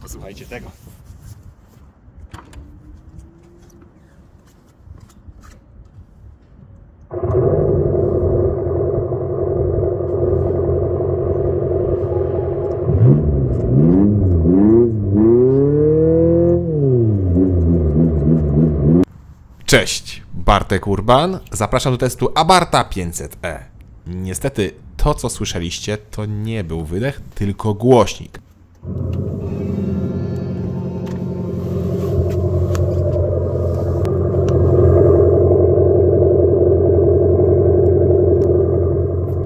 Posłuchajcie tego. Cześć, Bartek Urban. Zapraszam do testu Abarta 500e. Niestety to, co słyszeliście, to nie był wydech, tylko głośnik.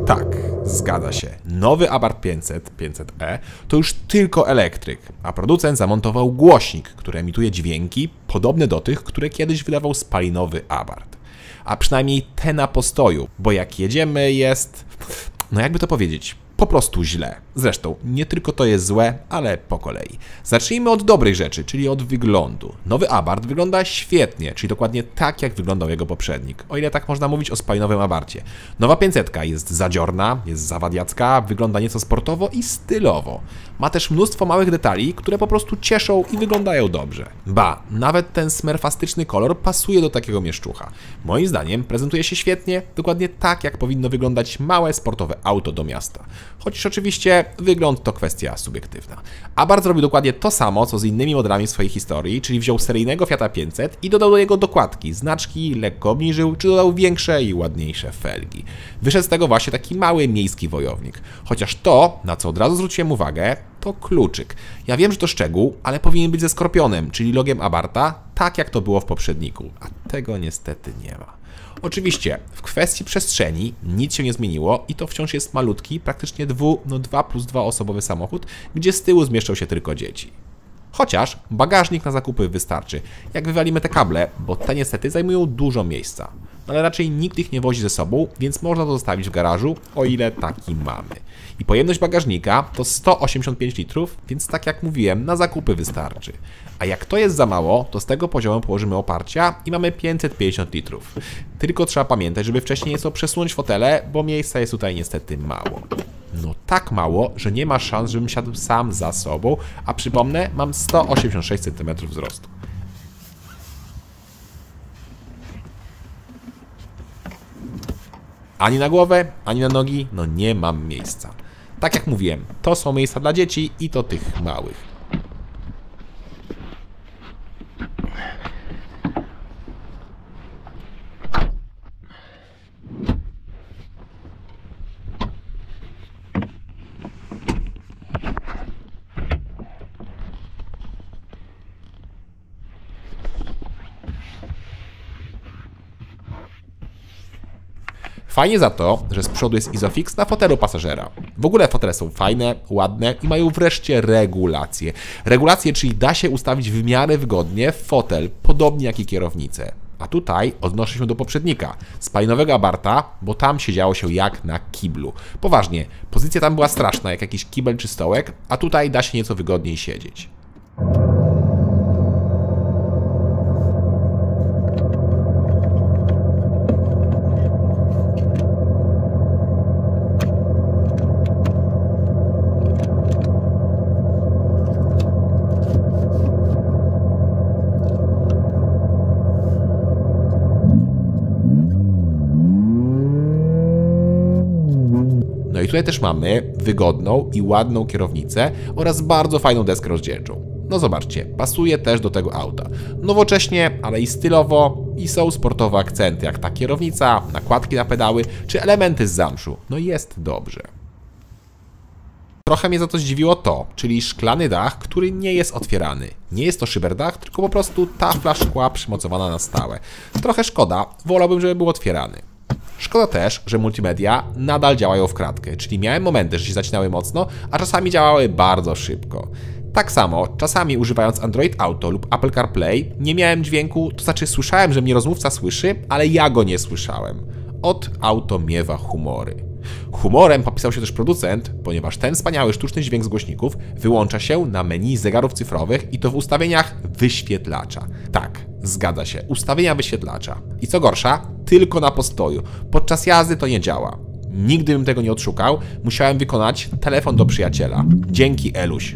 Tak, zgadza się. Nowy Abarth 500, 500e to już tylko elektryk, a producent zamontował głośnik, który emituje dźwięki podobne do tych, które kiedyś wydawał spalinowy Abarth. A przynajmniej te na postoju, bo jak jedziemy jest, no jakby to powiedzieć, po prostu źle. Zresztą nie tylko to jest złe, ale po kolei. Zacznijmy od dobrych rzeczy, czyli od wyglądu. Nowy Abarth wygląda świetnie, czyli dokładnie tak, jak wyglądał jego poprzednik. O ile tak można mówić o spalinowym Abarthie. Nowa 500 jest zadziorna, jest zawadiacka, wygląda nieco sportowo i stylowo. Ma też mnóstwo małych detali, które po prostu cieszą i wyglądają dobrze. Ba, nawet ten smerfastyczny kolor pasuje do takiego mieszczucha. Moim zdaniem prezentuje się świetnie, dokładnie tak, jak powinno wyglądać małe sportowe auto do miasta. Chociaż oczywiście wygląd to kwestia subiektywna. Abarth zrobił dokładnie to samo, co z innymi modelami w swojej historii, czyli wziął seryjnego Fiata 500 i dodał do jego dokładki, znaczki, lekko obniżył, czy dodał większe i ładniejsze felgi. Wyszedł z tego właśnie taki mały miejski wojownik. Chociaż to, na co od razu zwróciłem uwagę, to kluczyk. Ja wiem, że to szczegół, ale powinien być ze skorpionem, czyli logiem Abartha, tak jak to było w poprzedniku, a tego niestety nie ma. Oczywiście, w kwestii przestrzeni nic się nie zmieniło i to wciąż jest malutki, praktycznie 2+2 osobowy samochód, gdzie z tyłu zmieszczą się tylko dzieci. Chociaż bagażnik na zakupy wystarczy, jak wywalimy te kable, bo te niestety zajmują dużo miejsca. Ale raczej nikt ich nie wozi ze sobą, więc można to zostawić w garażu, o ile taki mamy. I pojemność bagażnika to 185 litrów, więc tak jak mówiłem, na zakupy wystarczy. A jak to jest za mało, to z tego poziomu położymy oparcia i mamy 550 litrów. Tylko trzeba pamiętać, żeby wcześniej nieco przesunąć fotele, bo miejsca jest tutaj niestety mało. No tak mało, że nie ma szans, żebym siadł sam za sobą, a przypomnę, mam 186 cm wzrostu. Ani na głowę, ani na nogi, no nie mam miejsca. Tak jak mówiłem, to są miejsca dla dzieci i to tych małych. Fajnie za to, że z przodu jest Isofix na fotelu pasażera. W ogóle fotele są fajne, ładne i mają wreszcie regulacje. Regulacje, czyli da się ustawić w miarę wygodnie fotel, podobnie jak i kierownicę. A tutaj odnoszę się do poprzednika, spalinowego Abartha, bo tam siedziało się jak na kiblu. Poważnie, pozycja tam była straszna, jak jakiś kibel czy stołek, a tutaj da się nieco wygodniej siedzieć. No i tutaj też mamy wygodną i ładną kierownicę oraz bardzo fajną deskę rozdzielczą. No zobaczcie, pasuje też do tego auta. Nowocześnie, ale i stylowo i są sportowe akcenty, jak ta kierownica, nakładki na pedały czy elementy z zamszu. No jest dobrze. Trochę mnie za to zdziwiło to, czyli szklany dach, który nie jest otwierany. Nie jest to szyberdach, tylko po prostu tafla szkła przymocowana na stałe. Trochę szkoda, wolałbym, żeby był otwierany. Szkoda też, że multimedia nadal działają w kratkę, czyli miałem momenty, że się zacinały mocno, a czasami działały bardzo szybko. Tak samo, czasami używając Android Auto lub Apple CarPlay, nie miałem dźwięku, to znaczy słyszałem, że mnie rozmówca słyszy, ale ja go nie słyszałem. Od auto miewa humory. Humorem popisał się też producent, ponieważ ten wspaniały sztuczny dźwięk z głośników wyłącza się na menu zegarów cyfrowych i to w ustawieniach wyświetlacza. Tak, zgadza się, ustawienia wyświetlacza. I co gorsza, tylko na postoju. Podczas jazdy to nie działa. Nigdy bym tego nie odszukał, musiałem wykonać telefon do przyjaciela. Dzięki, Eluś.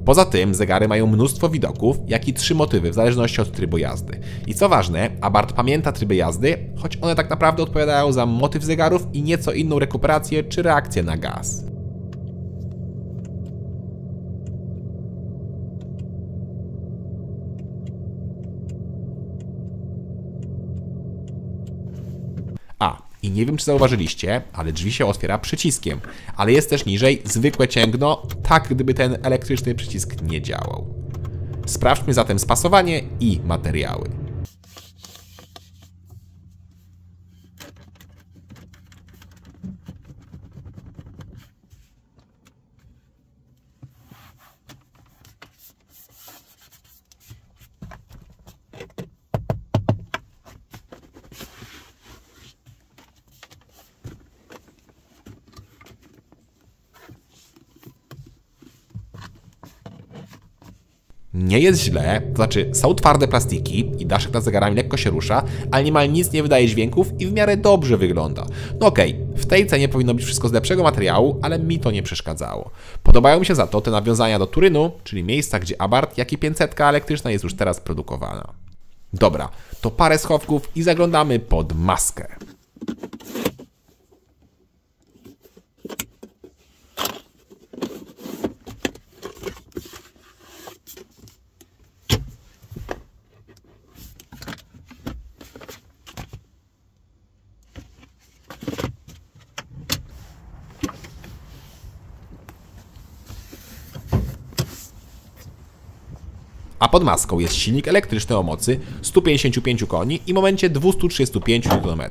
Poza tym zegary mają mnóstwo widoków, jak i 3 motywy w zależności od trybu jazdy. I co ważne, Abarth pamięta tryby jazdy, choć one tak naprawdę odpowiadają za motyw zegarów i nieco inną rekuperację czy reakcję na gaz. I nie wiem, czy zauważyliście, ale drzwi się otwiera przyciskiem, ale jest też niżej zwykłe cięgno, tak gdyby ten elektryczny przycisk nie działał. Sprawdźmy zatem spasowanie i materiały. Nie jest źle, to znaczy są twarde plastiki i daszek nad zegarami lekko się rusza, ale niemal nic nie wydaje dźwięków i w miarę dobrze wygląda. No okej, w tej cenie powinno być wszystko z lepszego materiału, ale mi to nie przeszkadzało. Podobają mi się za to te nawiązania do Turynu, czyli miejsca, gdzie Abarth, jak i 500 elektryczna jest już teraz produkowana. Dobra, to parę schowków i zaglądamy pod maskę. A pod maską jest silnik elektryczny o mocy 155 koni i momencie 235 Nm.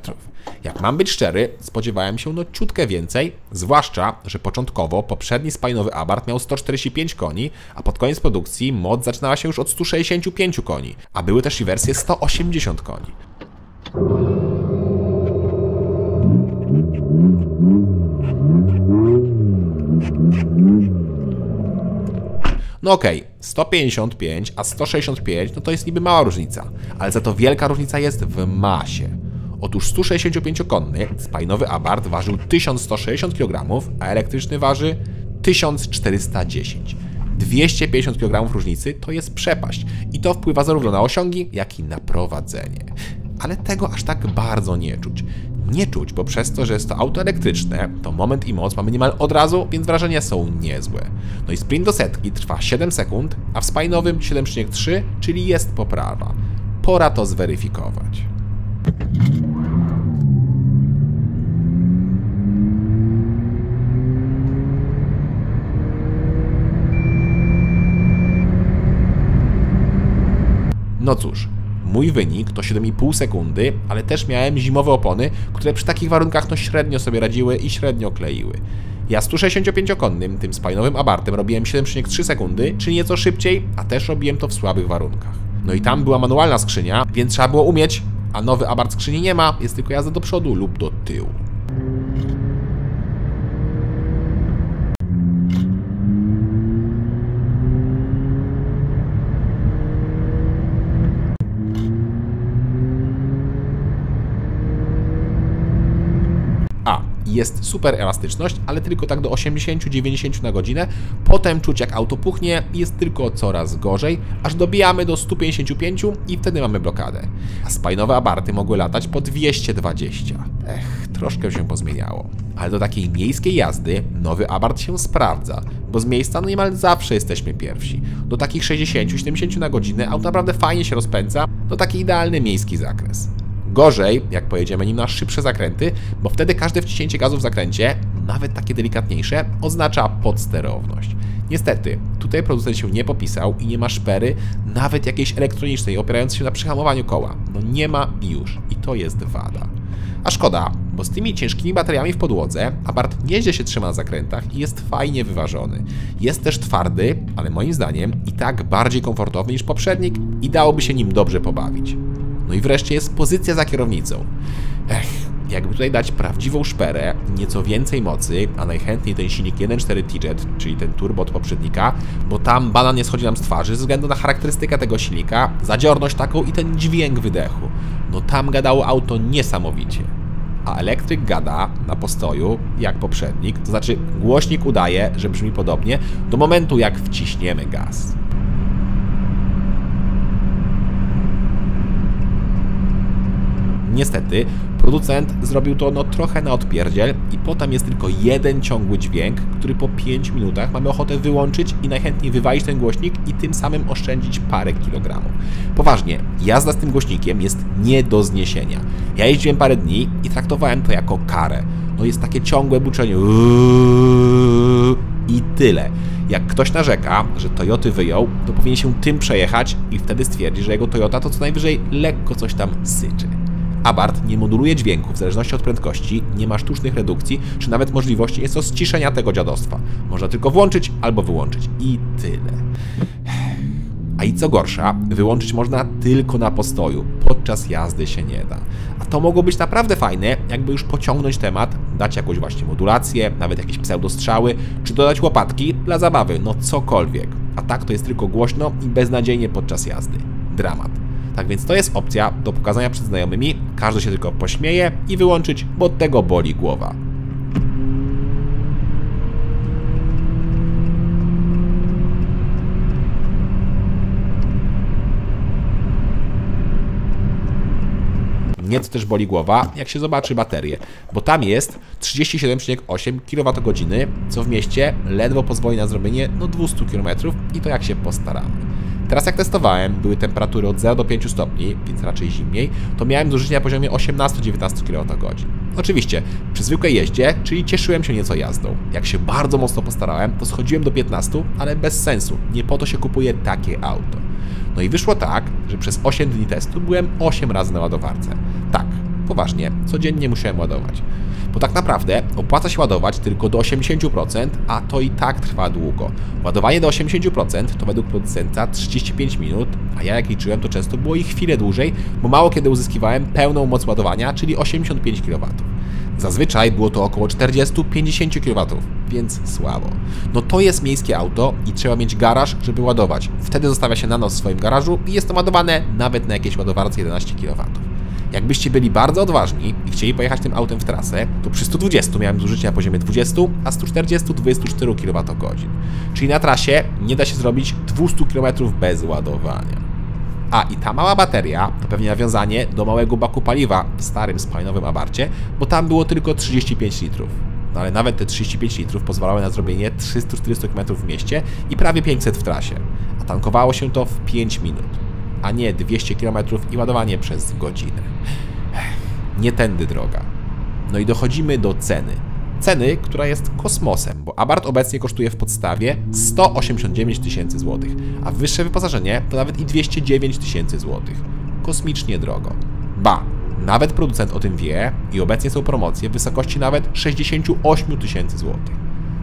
Jak mam być szczery, spodziewałem się no ciutkę więcej, zwłaszcza, że początkowo poprzedni spalinowy Abarth miał 145 koni, a pod koniec produkcji moc zaczynała się już od 165 koni, a były też i wersje 180 koni. No okej, 155 a 165 no to jest niby mała różnica, ale za to wielka różnica jest w masie. Otóż 165-konny spalinowy Abarth ważył 1160 kg, a elektryczny waży 1410. 250 kg różnicy to jest przepaść i to wpływa zarówno na osiągi, jak i na prowadzenie. Ale tego aż tak bardzo nie czuć. Nie czuć, bo przez to, że jest to auto elektryczne, to moment i moc mamy niemal od razu, więc wrażenia są niezłe. No i sprint do setki trwa 7 sekund, a w spalinowym 7,3, czyli jest poprawa. Pora to zweryfikować. No cóż, mój wynik to 7,5 sekundy, ale też miałem zimowe opony, które przy takich warunkach no średnio sobie radziły i średnio kleiły. Ja 165-konnym, tym spalinowym Abarthem robiłem 7,3 sekundy, czyli nieco szybciej, a też robiłem to w słabych warunkach. No i tam była manualna skrzynia, więc trzeba było umieć, a nowy Abarth skrzyni nie ma, jest tylko jazda do przodu lub do tyłu. Jest super elastyczność, ale tylko tak do 80-90 na godzinę. Potem czuć jak auto puchnie i jest tylko coraz gorzej, aż dobijamy do 155 i wtedy mamy blokadę. A spalinowe Abarthy mogły latać po 220. Troszkę się pozmieniało. Ale do takiej miejskiej jazdy nowy Abarth się sprawdza, bo z miejsca no niemal zawsze jesteśmy pierwsi. Do takich 60-70 na godzinę auto naprawdę fajnie się rozpędza, to taki idealny miejski zakres. Gorzej, jak pojedziemy nim na szybsze zakręty, bo wtedy każde wciśnięcie gazu w zakręcie, nawet takie delikatniejsze, oznacza podsterowność. Niestety, tutaj producent się nie popisał i nie ma szpery, nawet jakiejś elektronicznej, opierającej się na przyhamowaniu koła. No nie ma i już. I to jest wada. A szkoda, bo z tymi ciężkimi bateriami w podłodze Abarth nieźle się trzyma na zakrętach i jest fajnie wyważony. Jest też twardy, ale moim zdaniem i tak bardziej komfortowy niż poprzednik i dałoby się nim dobrze pobawić. No i wreszcie jest pozycja za kierownicą. jakby tutaj dać prawdziwą szperę, nieco więcej mocy, a najchętniej ten silnik 1.4 T-Jet, czyli ten turbo od poprzednika, bo tam banan nie schodzi nam z twarzy ze względu na charakterystykę tego silnika, zadziorność taką i ten dźwięk wydechu. No tam gadało auto niesamowicie. A elektryk gada na postoju, jak poprzednik, to znaczy głośnik udaje, że brzmi podobnie, do momentu jak wciśniemy gaz. Niestety, producent zrobił to trochę na odpierdziel i potem jest tylko jeden ciągły dźwięk, który po 5 minutach mamy ochotę wyłączyć i najchętniej wywalić ten głośnik i tym samym oszczędzić parę kilogramów. Poważnie, jazda z tym głośnikiem jest nie do zniesienia. Ja jeździłem parę dni i traktowałem to jako karę. No jest takie ciągłe buczenie i tyle. Jak ktoś narzeka, że Toyoty wyjął, to powinien się tym przejechać i wtedy stwierdzi, że jego Toyota to co najwyżej lekko coś tam syczy. Abarth nie moduluje dźwięku w zależności od prędkości, nie ma sztucznych redukcji, czy nawet możliwości jest to ściszenia tego dziadostwa. Można tylko włączyć albo wyłączyć i tyle. A i co gorsza, wyłączyć można tylko na postoju, podczas jazdy się nie da. A to mogło być naprawdę fajne, jakby już pociągnąć temat, dać jakąś właśnie modulację, nawet jakieś pseudostrzały, czy dodać łopatki dla zabawy, no cokolwiek. A tak to jest tylko głośno i beznadziejnie podczas jazdy. Dramat. Tak więc to jest opcja do pokazania przed znajomymi, każdy się tylko pośmieje i wyłączyć, bo od tego boli głowa. Nieco też boli głowa, jak się zobaczy baterię, bo tam jest 37,8 kWh, co w mieście ledwo pozwoli na zrobienie 200 km i to jak się postaramy. Teraz jak testowałem, były temperatury od 0 do 5 stopni, więc raczej zimniej, to miałem zużycie na poziomie 18-19 kWh. Oczywiście, przy zwykłej jeździe, czyli cieszyłem się nieco jazdą. Jak się bardzo mocno postarałem, to schodziłem do 15, ale bez sensu, nie po to się kupuje takie auto. No i wyszło tak, że przez 8 dni testu byłem 8 razy na ładowarce. Tak, poważnie, codziennie musiałem ładować. Bo tak naprawdę opłaca się ładować tylko do 80%, a to i tak trwa długo. Ładowanie do 80% to według producenta 35 minut, a ja jak liczyłem, to często było ich chwilę dłużej, bo mało kiedy uzyskiwałem pełną moc ładowania, czyli 85 kW. Zazwyczaj było to około 40-50 kW, więc słabo. No to jest miejskie auto i trzeba mieć garaż, żeby ładować. Wtedy zostawia się na noc w swoim garażu i jest to ładowane nawet na jakiejś ładowarce 11 kW. Jakbyście byli bardzo odważni i chcieli pojechać tym autem w trasę, to przy 120 miałem zużycie na poziomie 20, a 140 24 kWh. Czyli na trasie nie da się zrobić 200 km bez ładowania. A i ta mała bateria to pewnie nawiązanie do małego baku paliwa w starym spalinowym Abarthie, bo tam było tylko 35 litrów. No ale nawet te 35 litrów pozwalały na zrobienie 300-400 km w mieście i prawie 500 w trasie. A tankowało się to w 5 minut. A nie 200 km i ładowanie przez godzinę. Nie tędy droga. No i dochodzimy do ceny. Ceny, która jest kosmosem, bo Abarth obecnie kosztuje w podstawie 189 tysięcy złotych, a wyższe wyposażenie to nawet i 209 tysięcy złotych. Kosmicznie drogo. Ba, nawet producent o tym wie i obecnie są promocje w wysokości nawet 68 tysięcy złotych.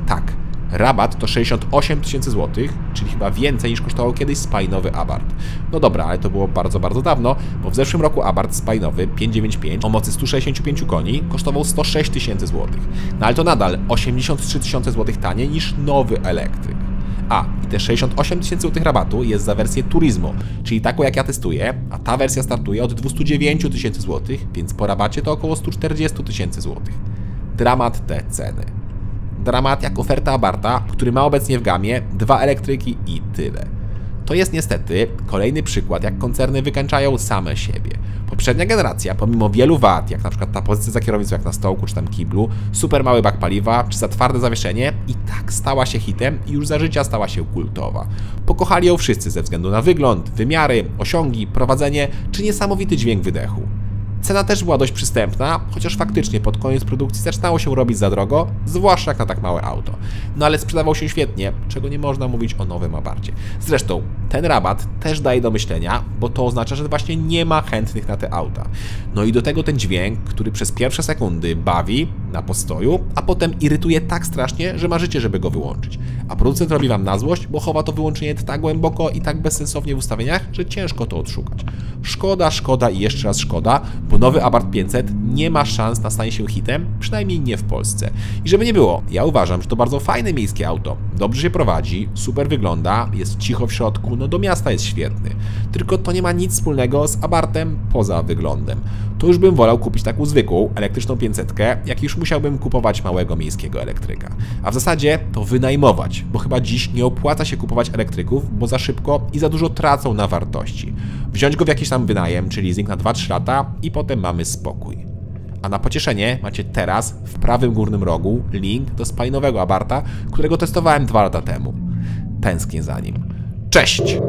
Tak, rabat to 68 tysięcy złotych, czyli chyba więcej niż kosztował kiedyś spalinowy Abarth. No dobra, ale to było bardzo, bardzo dawno, bo w zeszłym roku Abarth spalinowy 595 o mocy 165 koni kosztował 106 tysięcy złotych. No ale to nadal 83 tysiące złotych taniej niż nowy elektryk. A, i te 68 tysięcy złotych rabatu jest za wersję Turismo, czyli taką jak ja testuję, a ta wersja startuje od 209 tysięcy złotych, więc po rabacie to około 140 tysięcy złotych. Dramat te ceny. Dramat jak oferta Abartha, który ma obecnie w gamie 2 elektryki i tyle. To jest niestety kolejny przykład, jak koncerny wykańczają same siebie. Poprzednia generacja, pomimo wielu wad, jak na przykład ta pozycja za kierownicą jak na stołku czy tam kiblu, super mały bak paliwa czy za twarde zawieszenie, i tak stała się hitem i już za życia stała się kultowa. Pokochali ją wszyscy ze względu na wygląd, wymiary, osiągi, prowadzenie czy niesamowity dźwięk wydechu. Cena też była dość przystępna, chociaż faktycznie pod koniec produkcji zaczynało się robić za drogo, zwłaszcza jak na tak małe auto. No ale sprzedawał się świetnie, czego nie można mówić o nowym Abarthie. Zresztą ten rabat też daje do myślenia, bo to oznacza, że właśnie nie ma chętnych na te auta. No i do tego ten dźwięk, który przez pierwsze sekundy bawi na postoju, a potem irytuje tak strasznie, że marzycie, żeby go wyłączyć. a producent robi wam na złość, bo chowa to wyłączenie tak głęboko i tak bezsensownie w ustawieniach, że ciężko to odszukać. Szkoda, szkoda i jeszcze raz szkoda, bo nowy Abarth 500 nie ma szans na stanie się hitem, przynajmniej nie w Polsce. I żeby nie było, ja uważam, że to bardzo fajne miejskie auto. Dobrze się prowadzi, super wygląda, jest cicho w środku, no do miasta jest świetny. Tylko to nie ma nic wspólnego z Abarthem poza wyglądem. To już bym wolał kupić taką zwykłą, elektryczną 500, jak już musiałbym kupować małego miejskiego elektryka. A w zasadzie to wynajmować, bo chyba dziś nie opłaca się kupować elektryków, bo za szybko i za dużo tracą na wartości. Wziąć go w jakiś tam wynajem, czyli leasing na 2-3 lata i potem mamy spokój. A na pocieszenie macie teraz w prawym górnym rogu link do spalinowego Abartha, którego testowałem 2 lata temu. Tęsknię za nim. Cześć!